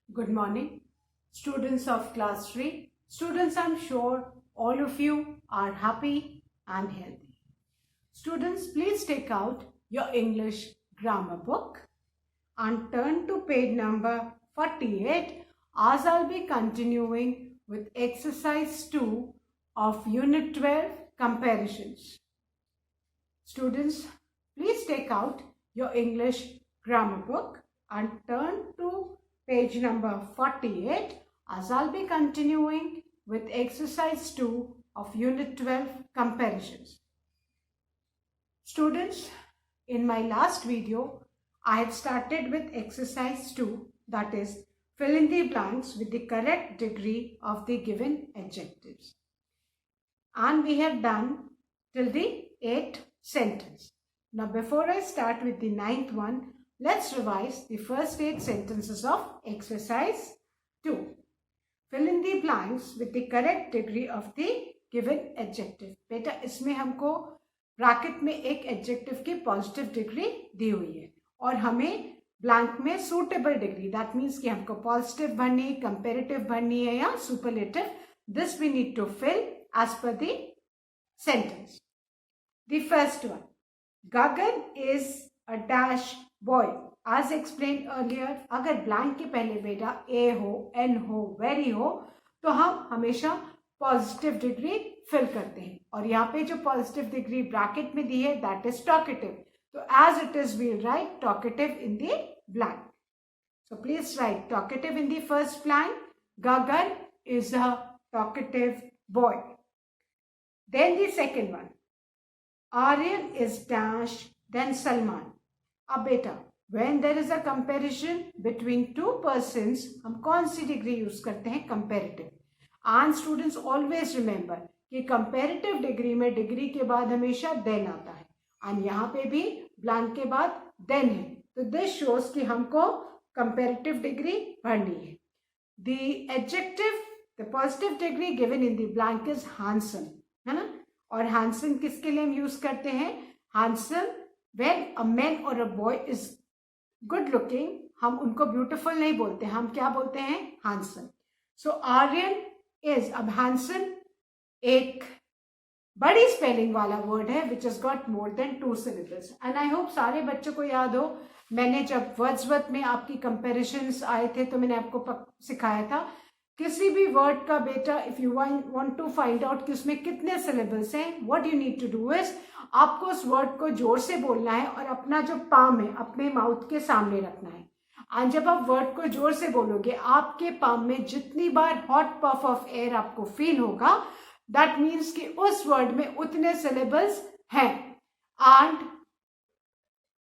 Good morning, students of class 3. Students, I'm sure all of you are happy and healthy. Students, please take out your English grammar book and turn to page number 48 as I'll be continuing with exercise 2 of Unit 12 comparisons. Students, please take out your English grammar book and turn to page number 48 as I'll be continuing with exercise 2 of Unit 12 comparisons. Students, in my last video, I had started with exercise 2, that is, fill in the blanks with the correct degree of the given adjectives. And we have done till the 8th sentence. Now, before I start with the 9th one, let's revise the first 8 sentences of exercise 2. Fill in the blanks with the correct degree of the given adjective. बेटा इसमें हमको bracket में एक adjective की positive degree दी हुई है और हमें ब्लैंक में सूटेबल डिग्री, दैट मीन्स कि हमको पॉजिटिव भरनी है, कंपेरेटिव भरनी है या superlative. This we need to fill as per the sentence. The first one, Gagan is a dash boy. As explain earlier, अगर ब्लैंक के पहले बेटा ए हो, एन हो, वेरी हो तो हम हमेशा पॉजिटिव डिग्री फिल करते हैं और यहाँ पे जो पॉजिटिव डिग्री ब्रैकेट में दी है दैट इज टॉकेटिव. तो as it is we'll write talkative in the blank. So please write talkative in the first blank. Gagan is a talkative boy. Then the second one, Aryan is dash than Salman. अब बेटा when there is a comparison between two persons, हम कौन सी degree use करते हैं? Comparative. And students always remember कि comparative degree में degree के बाद हमेशा देन आता है एंड यहाँ पे भी ब्लैंक के बाद देन है. तो दिस शोज कि हमको कंपेरेटिव डिग्री भरनी है. The adjective, the positive degree given in the blank is handsome, है ना. और हैंडसम किसके लिए हम यूज करते हैं? हैंडसम व्हेन अ मैन और a boy is good looking, हम उनको ब्यूटिफुल नहीं बोलते, हम क्या बोलते हैं? हैंडसम. सो आर्यन इज, अब हैंडसम एक बड़ी स्पेलिंग वाला वर्ड है which is got more than 2 syllables. And I hope सारे बच्चों को याद हो, मैंने जब वर्ड्सवर्थ में आपकी कंपेरिजन्स आए थे तो मैंने आपको सिखाया था किसी भी वर्ड का बेटा if you want to find out कि उसमें कितने सिलेबल्स हैं, what you need to do is आपको उस वर्ड को जोर से बोलना है और अपना जो पाम है अपने माउथ के सामने रखना है. और जब आप वर्ड को जोर से बोलोगे आपके पाम में जितनी बार हॉट पफ ऑफ एयर आपको फील होगा दैट मीन्स कि उस वर्ड में उतने सिलेबल्स हैं. एंड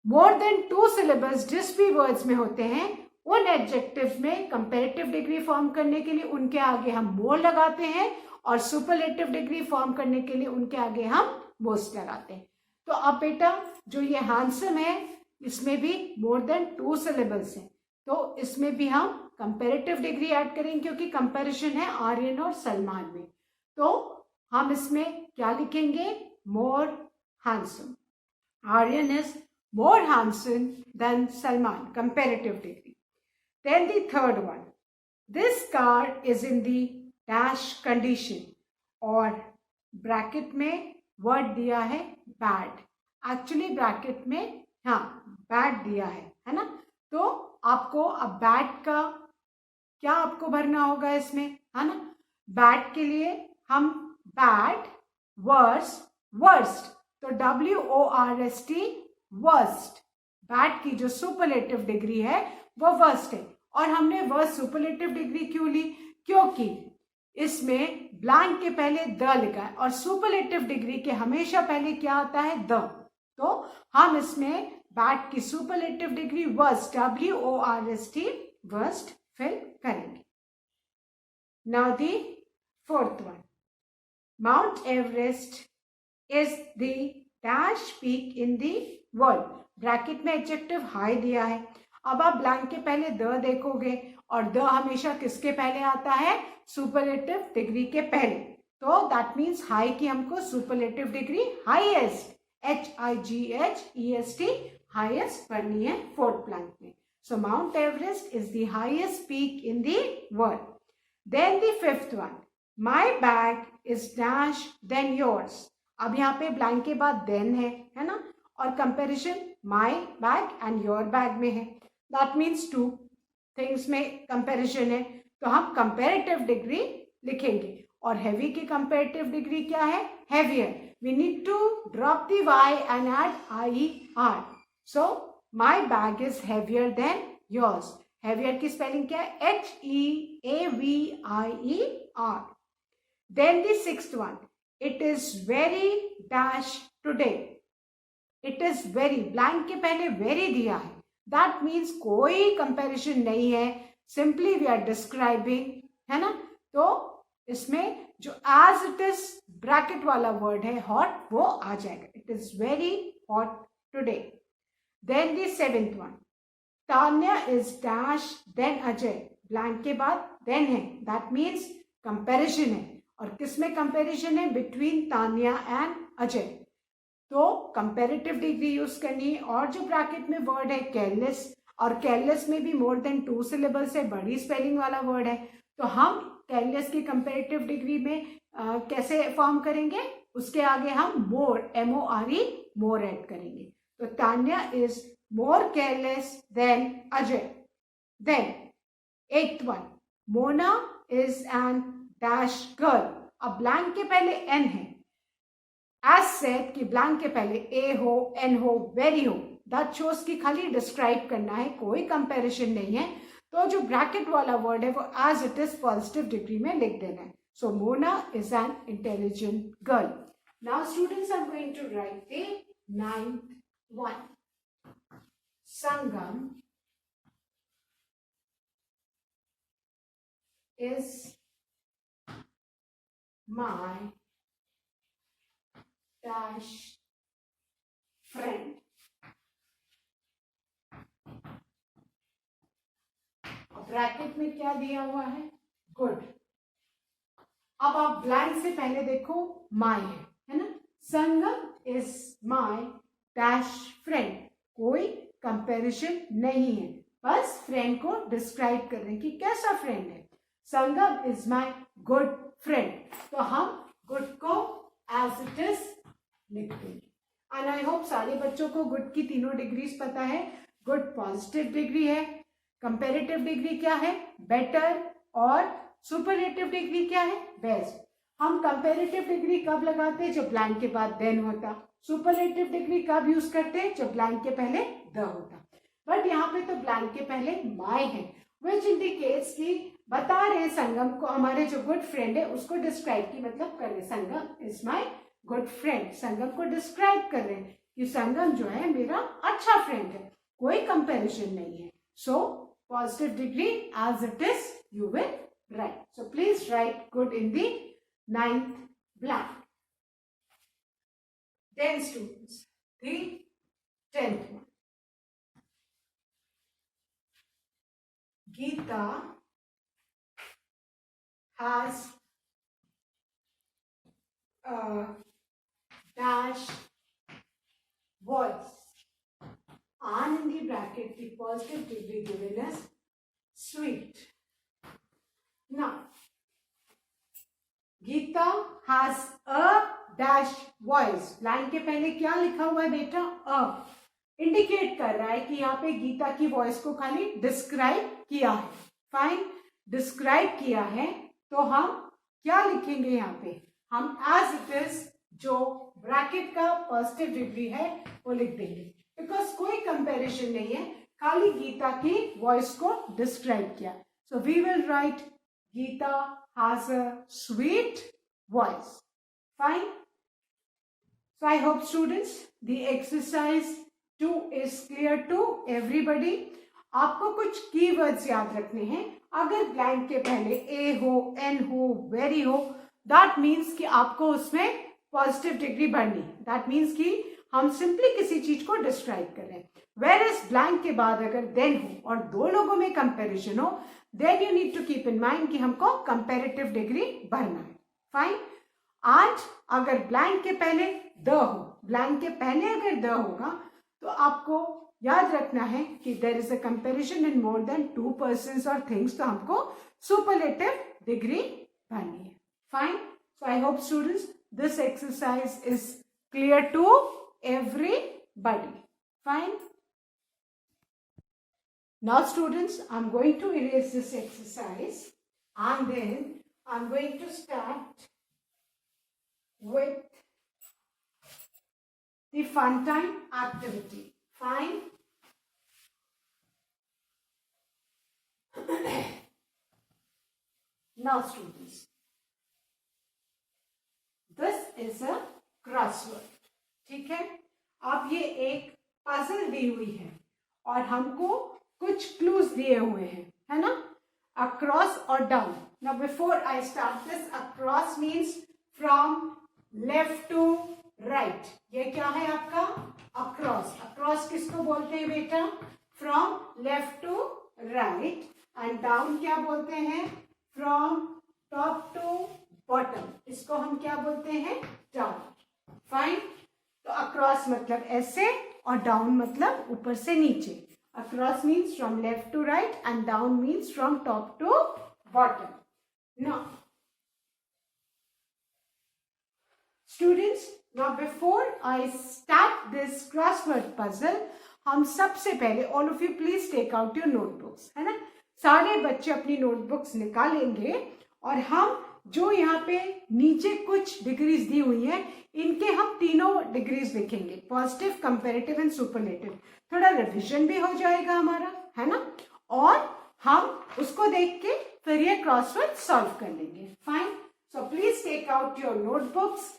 मोर देन 2 syllables जिस भी वर्ड्स में होते हैं उन एडजेक्टिव्स में कंपेरेटिव डिग्री फॉर्म करने के लिए उनके आगे हम मोर लगाते हैं और सुपरलेटिव डिग्री फॉर्म करने के लिए उनके आगे हम मोस्ट लगाते हैं. तो अब बेटा जो ये हैंडसम है इसमें भी मोर देन 2 syllables हैं तो इसमें भी हम कंपेरेटिव डिग्री ऐड करेंगे क्योंकि कंपैरिजन है आर्यन और सलमान में. तो हम इसमें क्या लिखेंगे? More handsome. Aryan is more handsome than Salman, comparative degree. Then the third one, this car is in the dash condition और ब्रैकेट में वर्ड दिया है bad. एक्चुअली ब्रैकेट में bad दिया है ना. तो आपको अब bad का क्या आपको भरना होगा इसमें, है ना. bad के लिए हम bad, worse, worst, तो WORST worst. bad की जो सुपरलेटिव डिग्री है वो वर्स्ट है. और हमने वर्स्ट सुपरलेटिव डिग्री क्यों ली? क्योंकि इसमें ब्लैंक के पहले द लिखा है और सुपरलेटिव डिग्री के हमेशा पहले क्या आता है? द. तो हम इसमें बैड की superlative degree worst, WORST worst fill करेंगे. Now the fourth one, Mount Everest is the dash peak in the world. Bracket में एडजेक्टिव हाई दिया है. अब आप ब्लैंक के पहले द देखोगे और द हमेशा किसके पहले आता है? सुपरलेटिव डिग्री के पहले. तो दैट मीन्स हाई की हमको superlative degree highest, HIGHEST highest पढ़नी है फोर्थ ब्लैंक में. So Mount Everest is the highest peak in the world. Then the fifth one, my bag is dash than yours. अब यहाँ पे blank के बाद then है ना, और comparison my bag and your bag में है. That means two things में comparison है, तो हम comparative degree लिखेंगे. और heavy की comparative degree क्या है? Heavier. We need to drop the y and add IER. So my bag is heavier than yours. Heavier की spelling क्या है? HEAVIER. Then the sixth one, it is very dash today. It is very, blank के पहले very दिया है. That means कोई comparison नहीं है. Simply we are describing, है ना? तो इसमें जो as it is bracket वाला word है hot, वो आ जाएगा. It is very hot today. Then the seventh one, Tanya is dash then Ajay. Blank के बाद then है. That means comparison है. और किसमें comparison है? Between Tanya and Ajay. तो comparative degree यूज करनी है. और जो ब्रैकेट में वर्ड है careless, और careless में भी more than 2 syllables है, बड़ी स्पेलिंग वाला वर्ड है. तो हम careless की comparative degree में कैसे फॉर्म करेंगे? उसके आगे हम more, MORE, more ऐड करेंगे. तो Tanya is more careless than Ajay. Then eighth one, Mona is an dash girl. अब blank के पहले n है. As said कि blank के पहले a हो, n हो, very हो. That shows कि खाली describe करना है, कोई comparison नहीं है. तो जो ब्रैकेट वाला वर्ड है वो as it is positive degree में लिख देना है. So Mona is an intelligent girl. Now students are going to write the ninth one. Sangam is my dash friend. Bracket में क्या दिया हुआ है? गुड. अब आप ब्लैंक से पहले देखो माई है ना. संगम इज माई डैश फ्रेंड. कोई कंपैरिजन नहीं है, बस फ्रेंड को डिस्क्राइब कर रहे हैं कि कैसा फ्रेंड है. संगम इज माई गुड फ्रेंड. तो हम गुड को एज इट इज लिख देंगे. एंड आई होप सारे बच्चों को गुड की तीनों डिग्रीज पता है. गुड पॉजिटिव डिग्री है. कंपेरेटिव डिग्री क्या है? बेटर. और सुपरलेटिव डिग्री क्या है? बेस्ट. हम कंपेरेटिव डिग्री कब लगाते हैं? जब ब्लैंक के बाद देन होता. सुपरलेटिव डिग्री कब यूज करते हैं? जब ब्लैंक के पहले द होता. बट यहाँ पे तो ब्लैंक के पहले माई है, विच इंडिकेट्स कि बता रहे संगम को, हमारे जो गुड फ्रेंड है उसको डिस्क्राइब की मतलब कर रहे. संगम इज माई गुड फ्रेंड. संगम को डिस्क्राइब कर रहे हैं कि संगम जो है मेरा अच्छा फ्रेंड है, कोई कंपेरिजन नहीं है. सो positive degree as it is you will write. So please write good in the ninth blank. Then students, the 10th one. Geeta has a dash voice. And in the bracket, the positive degree given is sweet. Now, Geeta has a dash voice. Blank के पहले क्या लिखा हुआ है बेटा? a. Indicate कर रहा है कि यहाँ पे गीता की वॉइस को खाली डिस्क्राइब किया है. फाइन, डिस्क्राइब किया है तो हम क्या लिखेंगे यहाँ पे? हम एज इट इज जो ब्रैकेट का पॉजिटिव डिग्री है वो लिख देंगे. बिकॉज कोई कंपैरिजन नहीं है, खाली गीता की वॉइस को डिस्क्राइब किया. So we will write Geeta has a sweet voice. Fine. So I hope students the exercise 2 is clear to everybody. आपको कुछ कीवर्ड्स याद रखने हैं. अगर ब्लैंक के पहले ए हो, एन हो, वेरी हो, दैट मीन्स कि आपको उसमें पॉजिटिव डिग्री बढ़नी. दैट मीन्स कि हम सिंपली किसी चीज को डिस्क्राइब कर रहे हैं. वेर एज ब्लैंक के बाद अगर देन हो और दो लोगों में कंपैरिजन हो, then you need to keep in mind कि हमको कंपैरेटिव डिग्री भरना है. फाइन. आज अगर ब्लैंक के पहले द हो, ब्लैंक के पहले अगर द होगा तो आपको याद रखना है कि there is a comparison in more than 2 persons और थिंग्स, तो हमको सुपरलेटिव डिग्री भरनी है. Fine. So I hope students this exercise is clear to everybody. Fine. Now students, I'm going to erase this exercise and then I'm going to start with the fun time activity. Fine. Now students, this is a crossword. ठीक है. अब ये एक puzzle दी हुई है और हमको कुछ क्लूज दिए हुए हैं, है ना. अक्रॉस और down. Now before I start this, across means from left to right. ये क्या है आपका अक्रॉस. अक्रॉस किसको बोलते हैं बेटा? From left to right. And down क्या बोलते हैं? From top to bottom. इसको हम क्या बोलते हैं? डाउन. फाइन. तो अक्रॉस मतलब ऐसे और डाउन मतलब ऊपर से नीचे. Across means from left to right and down means from top to bottom. Now students, now before I start this crossword puzzle, हम सबसे पहले all of you please take out your notebooks, है ना. सारे बच्चे अपनी नोटबुक्स निकालेंगे और हम जो यहाँ पे नीचे कुछ डिग्रीज दी हुई है, इनके हम तीनों डिग्रीज लिखेंगे, पॉजिटिव, कंपैरेटिव एंड सुपरलेटिव. थोड़ा रिवीजन भी हो जाएगा हमारा, है ना. और हम उसको देख के फिर ये क्रॉसवर्ड सॉल्व कर लेंगे. Fine. So please take out your notebooks,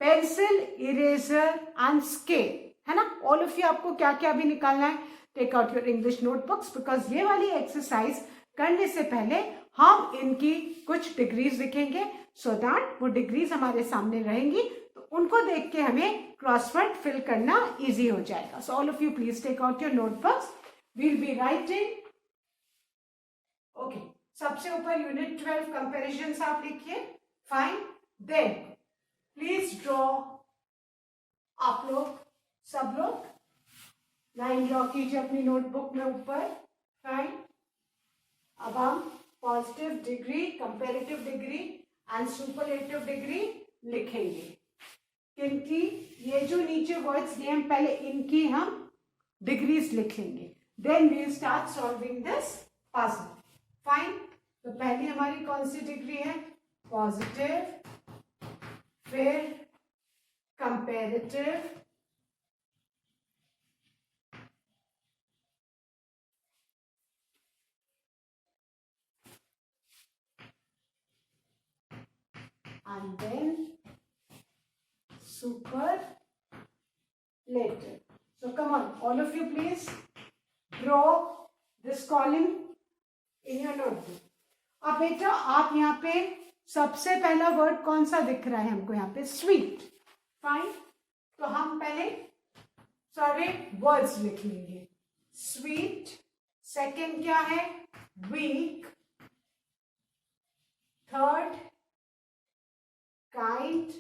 pencil, eraser and scale, है ना. ऑल ऑफ यू आपको क्या क्या भी निकालना है. Take out your English notebooks, because ये वाली एक्सरसाइज करने से पहले हम इनकी कुछ डिग्रीज लिखेंगे, सो दैट वो डिग्रीज हमारे सामने रहेंगी, तो उनको देख के हमें क्रॉसवर्ड फिल करना इजी हो जाएगा. So all of you please take out your notebooks. We'll be writing. Okay. सबसे ऊपर यूनिट 12 कंपेरिजन आप लिखिए. फाइन. Then please draw. आप लोग सब लोग लाइन ड्रॉ कीजिए अपनी नोटबुक में ऊपर. फाइन. अब हम positive degree, comparative degree and superlative degree लिखेंगे. किनकी? ये जो नीचे वर्ड्स दिए हम पहले इनकी हम डिग्रीज लिख लेंगे. Then we will start solving this puzzle. Fine. तो पहली हमारी कौन सी डिग्री है? पॉजिटिव, फिर comparative, and then superlative. So come on, all of you please draw this column in your notebook. अब बेटा आप यहाँ पे सबसे पहला वर्ड कौन सा दिख रहा है हमको? यहाँ पे स्वीट. फाइन. तो हम पहले सारे वर्ड्स लिख लेंगे. स्वीट. सेकेंड क्या है? Weak. Third kind.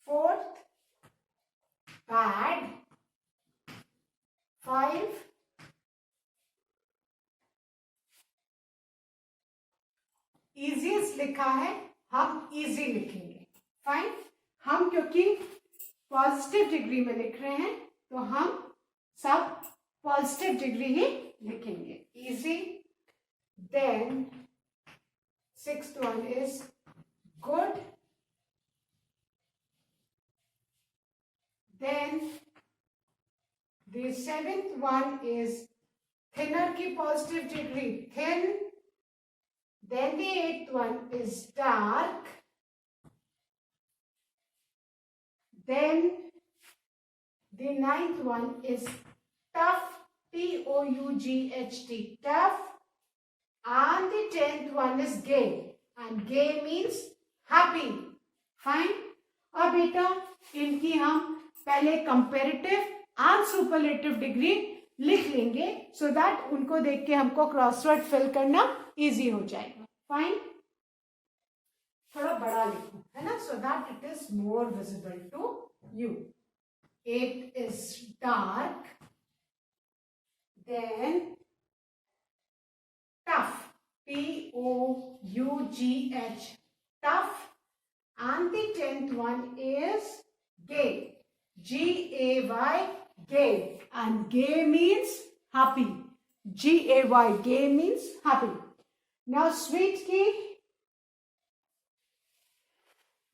Fourth, bad. 5, easiest लिखा है, हम easy लिखेंगे. फाइन. हम क्योंकि पॉजिटिव डिग्री में लिख रहे हैं तो हम सब पॉजिटिव डिग्री ही लिखेंगे. easy. Then 6th one is good. Then the 7th one is thinner की positive degree, thin. Then the 8th one is dark. Then the 9th one is tough, T-O-U-G-H-T, tough. And the 10th one is gay, and gay means happy. Fine. अब बेटा इनकी हम पहले comparative and superlative degree लिख लेंगे, so that उनको देख के हमको क्रॉसवर्ड फिल करना इजी हो जाएगा. फाइन. थोड़ा बड़ा लिखो, है ना, so that it is more visible to U. 8 is dark. Then tough. Tough. Tough. And the 10th one is gay. Gay. Gay. And gay means happy. Gay. Gay means happy. Now sweet की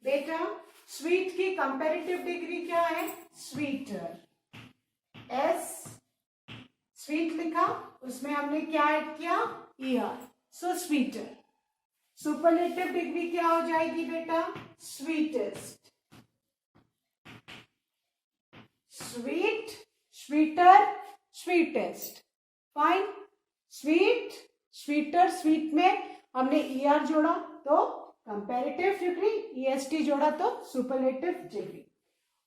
बेटा sweet की comparative degree क्या है? Sweater. S sweet लिखा, उसमें हमने क्या add किया? ER. So sweeter. Superlative degree क्या हो जाएगी बेटा? Sweetest. Sweet, sweeter, sweetest. Fine. Sweet, sweeter, sweet में हमने ER जोड़ा तो कंपैरेटिव डिग्री, EST जोड़ा तो सुपरलेटिव डिग्री.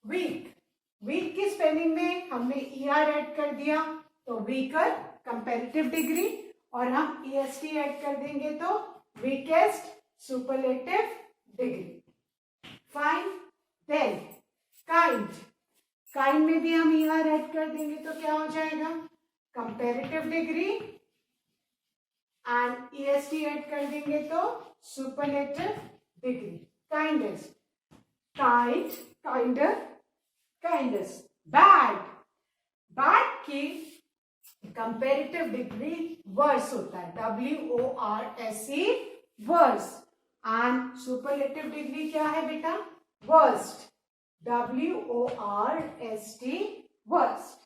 वीक, वीक की स्पेलिंग में हमने ER ऐड कर दिया तो वीकर कंपैरेटिव डिग्री, और हम EST ऐड कर देंगे तो weakest superlative degree. Fine. Then kind, kind में भी हम ER ऐड कर देंगे तो क्या हो जाएगा? Comparative degree, and EST add कर देंगे तो superlative degree. Kindest, kind, kinder, kindest. Bad, bad की कंपैरेटिव डिग्री वर्स होता है. WORSE, worse. And superlative degree क्या है बेटा? वर्स्ट. WORST, worst.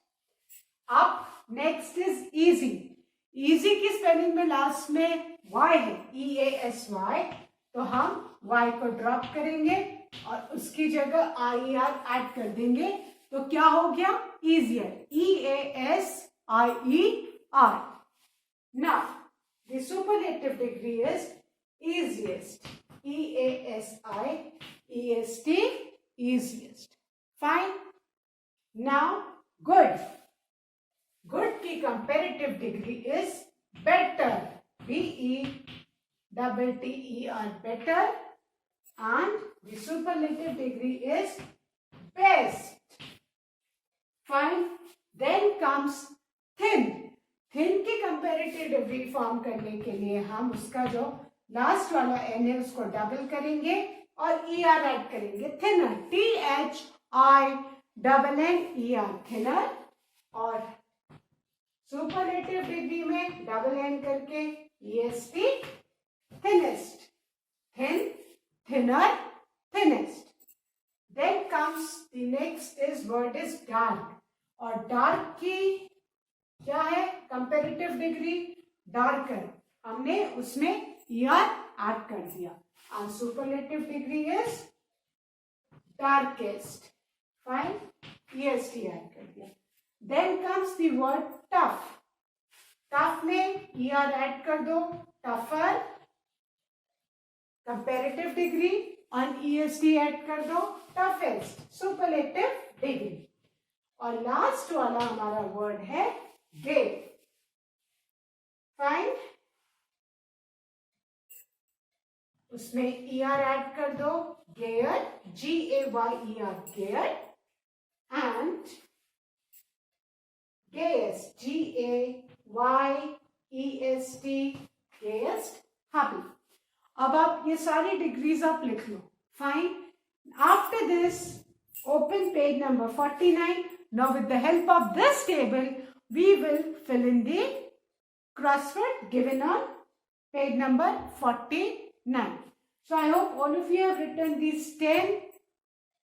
अब नेक्स्ट इज इजी. इजी की स्पेलिंग में लास्ट में Y है, EASY, तो हम Y को ड्रॉप करेंगे और उसकी जगह IER ऐड कर देंगे तो क्या हो गया? Easier. EASIER. Now the superlative degree is easiest. EASIEST, easiest. Fine. Now good. Good की comparative degree is better. BETTER, better. And the superlative degree is best. Fine. Then comes thin. Thin की comparative degree form करने के लिए हम उसका जो last वाला N है उसको डबल करेंगे और ER ऐड करेंगे. thinner, THINNER, thinner. और सुपरलेटिव डिग्री में डबल N करके EST, thinnest. Thin, thinner, thinnest. Then comes the next is word is dark. और डार्क की क्या है? Comparative degree darker. हमने उसमें ER ऐड कर दिया. और superlative degree is darkest. Fine. EST add कर दिया. Then comes the word tough. Tough में ER ऐड कर दो. Tougher, comparative degree, और EST ऐड कर दो. Toughest, superlative degree. और लास्ट वाला हमारा वर्ड है gay. फाइन. उसमें ER ऐड कर दो. gayer, GAYER, gayer. and gayest, GAYEST, gayest, happy. अब आप ये सारी डिग्रीज आप लिख लो. Fine. After this open page number 49. Now with the help of this table we will fill in the crossword given on page number 49. So I hope all of you have written these 10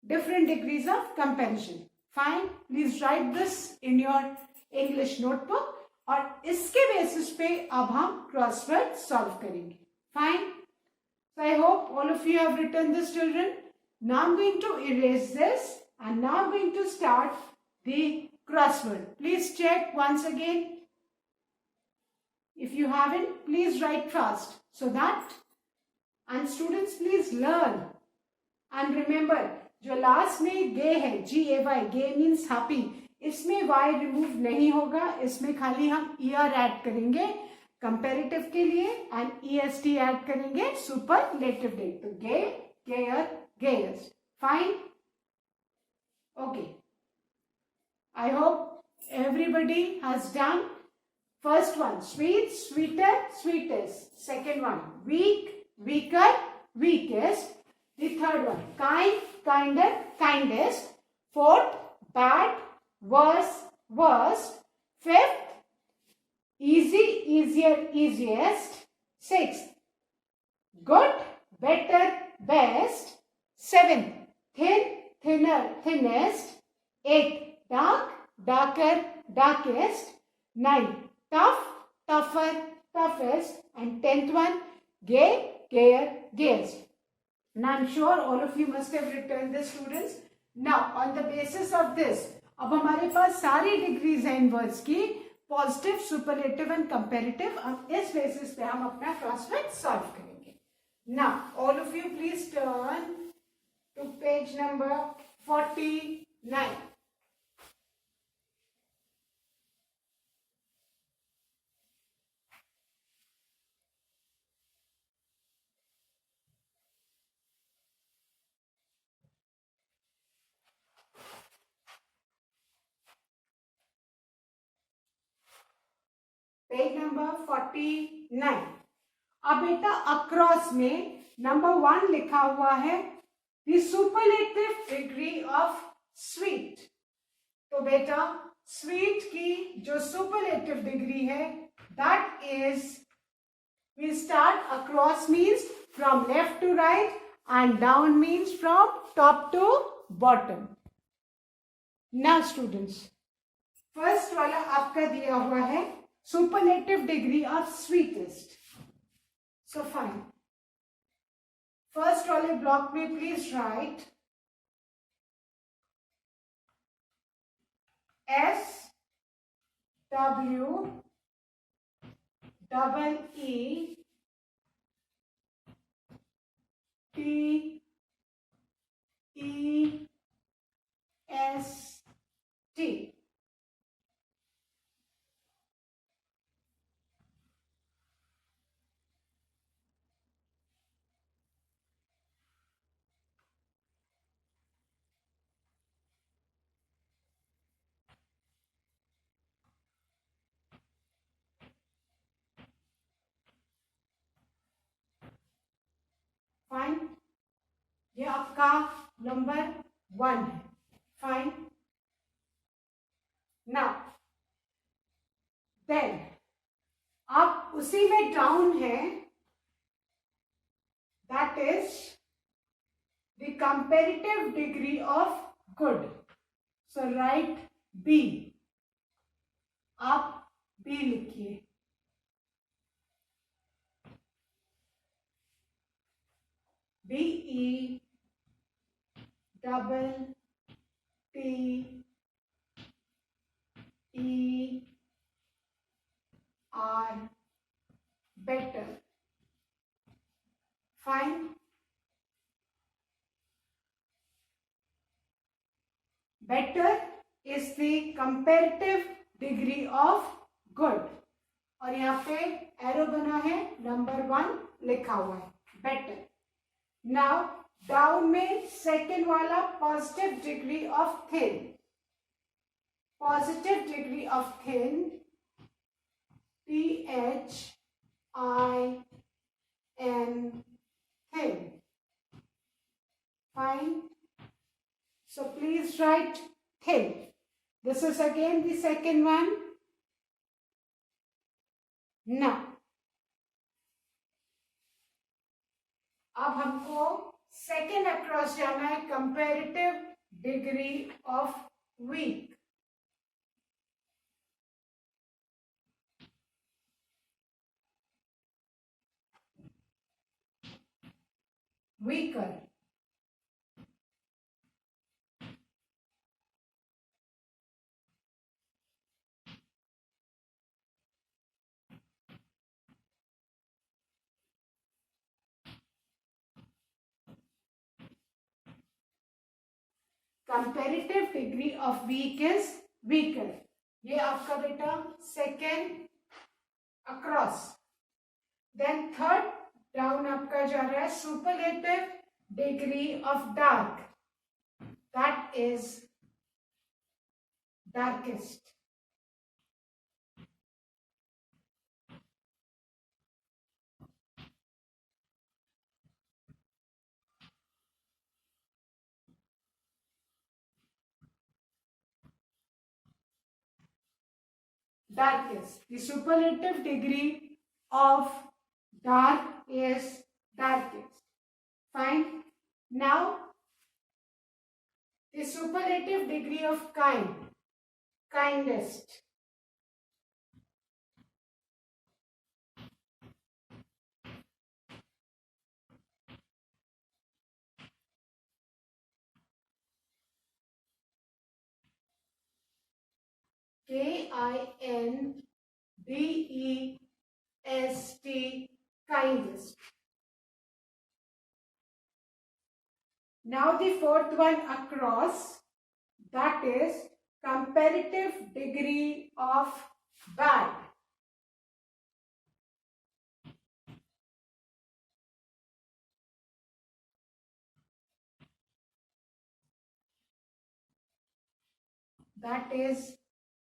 different degrees of comparison. Fine. Please write this in your English notebook. और इसके basis पे अब हम crossword solve करेंगे. Fine. So I hope all of you have written this, children. Now I'm going to erase this and now I'm going to start the crossword. Please check once again. If you haven't, please write fast so that, and students please learn and remember जो last में गे है GAY, गे means happy, इसमें Y remove नहीं होगा. इसमें खाली हम ER add करेंगे कंपैरेटिव के लिए एंड EST ऐड करेंगे सुपरलेटिव डिग्री. तो gay, gayer, gayest. Fine. Okay. I hope everybody has done. First one, sweet, sweeter, sweetest. Second one, weak, weaker, weakest. The third one, kind, kinder, kindest. Fourth, bad, worse, worst. Fifth, easy, easier, easiest. Sixth, good, better, best. Seventh, thin, thinner, thinnest. Eighth, dark, darker, darkest. Ninth, tough, tougher, toughest. And 10th one, gay, gayer, gayest. Now I'm sure all of you must have written this, students. Now on the basis of this, अब हमारे पास सारी degrees हैं इन words की, positive, superlative and comparative. अब इस basis पे हम अपना क्रॉसवर्ड सॉल्व करेंगे. Now all of you please turn to page number 49. Page number 49. अब बेटा अक्रॉस में नंबर 1 लिखा हुआ है the superlative degree of sweet. तो बेटा स्वीट की जो सुपरलेटिव डिग्री है that is, we start across means from left to right and down means from top to bottom. Now students, first वाला आपका दिया हुआ है superlative degree of sweetest. So fine. First वाले block में please write S W double E T E S T. Fine. ये आपका number 1 है. फाइन. नाउ देन आप उसी में डाउन है, that is the comparative degree of good. So write B. आप बी लिखिए. BE double T E R better. Fine. Better is the comparative degree of good. और यहाँ पे एरो बना है, नंबर 1 लिखा हुआ है, better. Now डाउन में सेकेंड वाला positive degree of thin. Positive degree of thin THIN, thin. Fine. So please write thin. This is again the second one. Now अब हमको सेकेंड अक्रॉस जाना है, comparative degree of weak. Weaker. Comparative degree of weak is weaker. ये आपका बेटा second across. Then third down आपका जा रहा है superlative degree of dark. That is darkest, darkest. The superlative degree of dark is darkest. Fine. Now, the superlative degree of kind, kindest. Kindest, kindest. Now the fourth one across, that is comparative degree of bad. That is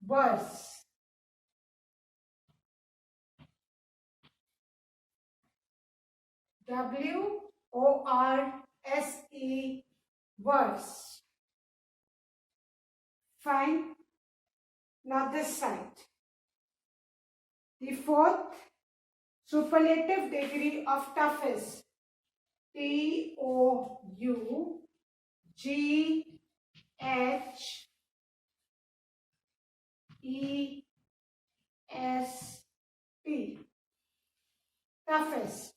worse. WORSE, worse. Fine. Now this side. The fourth superlative degree of toughest. TOUGHEST. Toughest.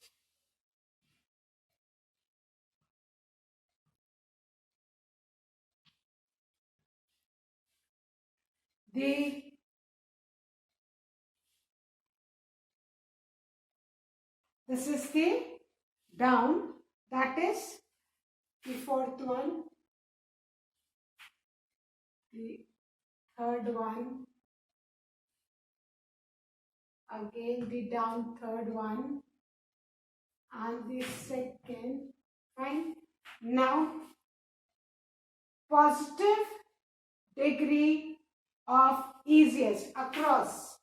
This is the down, that is the fourth one, the third one, again the down third one, and the second. Fine. Now, positive degree of easiest across,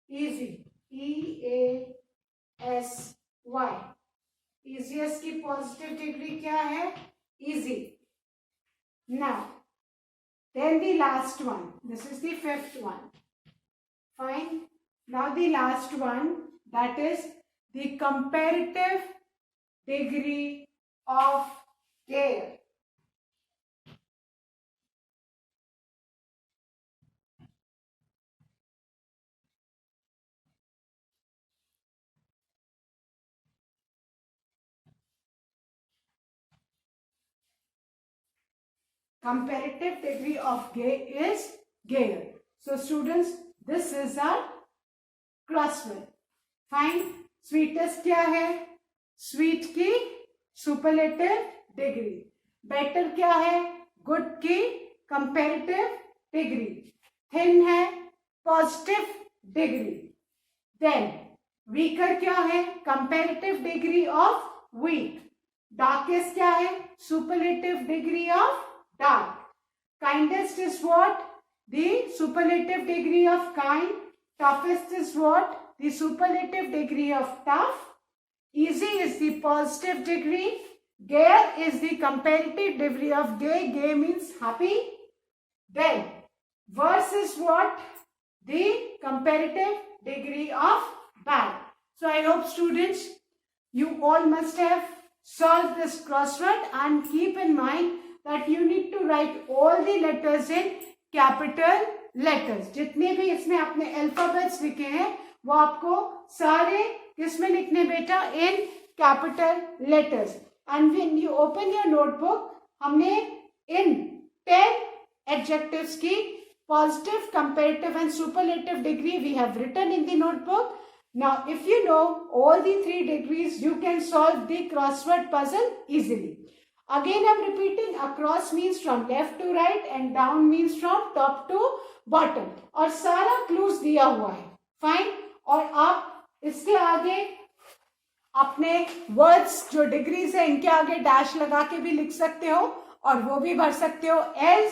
easy, EASY, easiest की positive degree क्या है? Easy. Now, then the last one. This is the fifth one. Fine. Now the last one, that is the comparative degree of care. Comparative degree of gay is gayer. So students, this is our crossword. Fine. Sweetest क्या है? Sweet की superlative degree. Better क्या है? Good की comparative degree. Thin है positive degree. Then weaker क्या है? Comparative degree of weak. Darkest क्या है? Superlative degree of dark. Kindest is what? The superlative degree of kind. Toughest is what? The superlative degree of tough. Easy is the positive degree. Gayer is the comparative degree of gay. Gay means happy. Then worse is what? The comparative degree of bad. So I hope students, you all must have solved this crossword, and keep in mind that you need to write all the letters in capital letters. जितने भी इसमें आपने alphabets लिखे हैं वो आपको सारे किसमें लिखने बेटा? In capital letters. And when you open your notebook, हमने इन 10 adjectives की positive, comparative and superlative degree we have written in the notebook. Now if you know all the 3 degrees, you can solve the crossword puzzle easily. Again I'm repeating, across means from left to right and down means from top to bottom. और सारा clues दिया हुआ है. Fine. और आप इसके आगे अपने words जो degrees है इनके आगे dash लगा के भी लिख सकते हो और वो भी भर सकते हो. As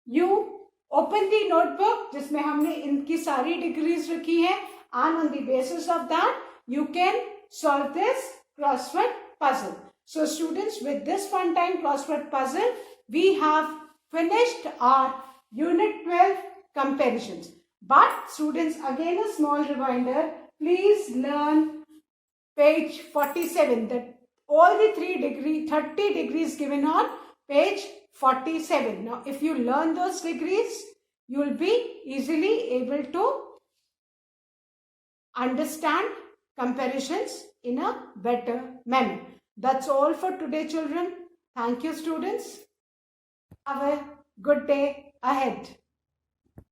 you open the notebook जिसमें हमने इनकी सारी डिग्रीज रखी है, and on the basis of that you can solve this crossword puzzle. So students, with this fun time crossword puzzle, we have finished our unit 12 comparisons. But students, again a small reminder, please learn page 47, that all the 30 degrees given on page 47. Now, if you learn those degrees, you will be easily able to understand comparisons in a better manner. That's all for today, children. Thank you, students. Have a good day ahead.